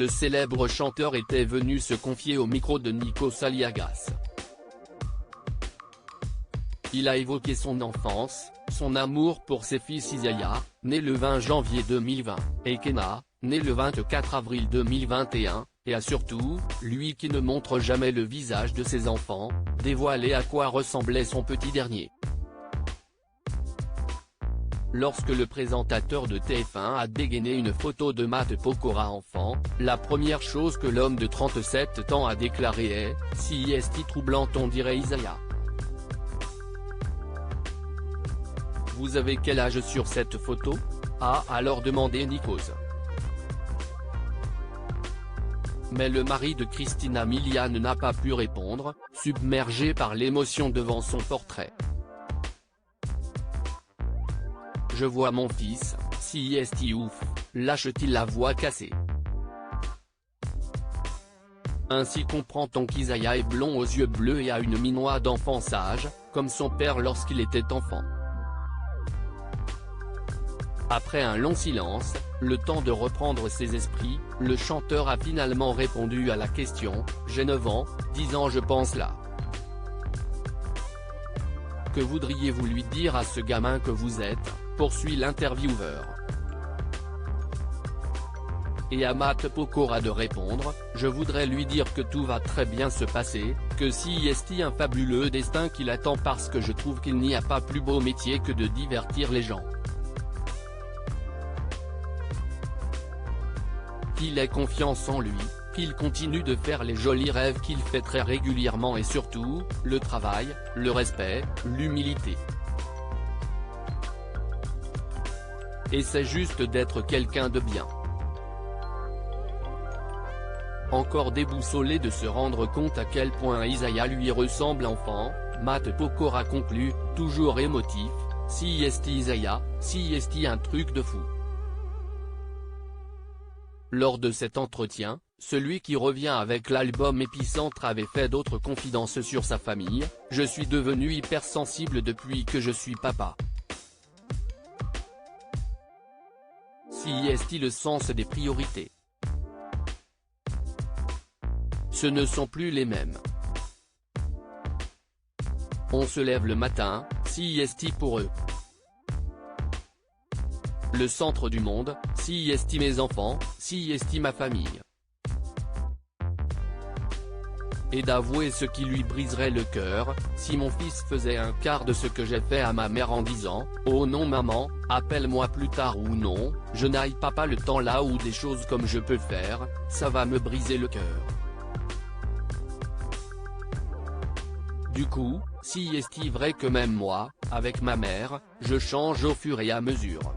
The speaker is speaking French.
le célèbre chanteur était venu se confier au micro de Nikos Aliagas. Il a évoqué son enfance, son amour pour ses fils Isaiah, né le 20 janvier 2020, et Kenna, né le 24 avril 2021, et a surtout, lui qui ne montre jamais le visage de ses enfants, dévoilé à quoi ressemblait son petit dernier. Lorsque le présentateur de TF1 a dégainé une photo de Matt Pokora enfant, la première chose que l'homme de 37 ans a déclaré est « Si est troublant on dirait Isaiah ». Vous avez quel âge sur cette photo ? A alors demandé Nikos. Mais le mari de Christina Milian n'a pas pu répondre, submergé par l'émotion devant son portrait. Je vois mon fils, si est ouf, lâche-t-il la voix cassée. Ainsi comprend-on qu'Isaiah est blond aux yeux bleus et a une minois d'enfant sage, comme son père lorsqu'il était enfant. Après un long silence, le temps de reprendre ses esprits, le chanteur a finalement répondu à la question « J'ai 9 ans, 10 ans je pense là. Que voudriez-vous lui dire à ce gamin que vous êtes ?» poursuit l'intervieweur. Et à Matt Pokora de répondre « Je voudrais lui dire que tout va très bien se passer, que si est un fabuleux destin qui l'attend parce que je trouve qu'il n'y a pas plus beau métier que de divertir les gens. Qu'il ait confiance en lui, qu'il continue de faire les jolis rêves qu'il fait très régulièrement et surtout, le travail, le respect, l'humilité. Et c'est juste d'être quelqu'un de bien. » Encore déboussolé de se rendre compte à quel point Isaiah lui ressemble enfant, Matt Pokora conclut, toujours émotif, « Si est Isaiah, si est un truc de fou. » Lors de cet entretien, celui qui revient avec l'album Épicentre avait fait d'autres confidences sur sa famille « Je suis devenu hypersensible depuis que je suis papa. Si est le sens des priorités. Ce ne sont plus les mêmes. On se lève le matin, si est pour eux. Le centre du monde, si est mes enfants, si est ma famille. Et d'avouer ce qui lui briserait le cœur, si mon fils faisait un quart de ce que j'ai fait à ma mère en disant « Oh non maman, appelle-moi plus tard » ou « Non, je n'aille pas le temps là » ou des choses comme je peux faire, ça va me briser le cœur. Du coup, si est vrai que même moi, avec ma mère, je change au fur et à mesure.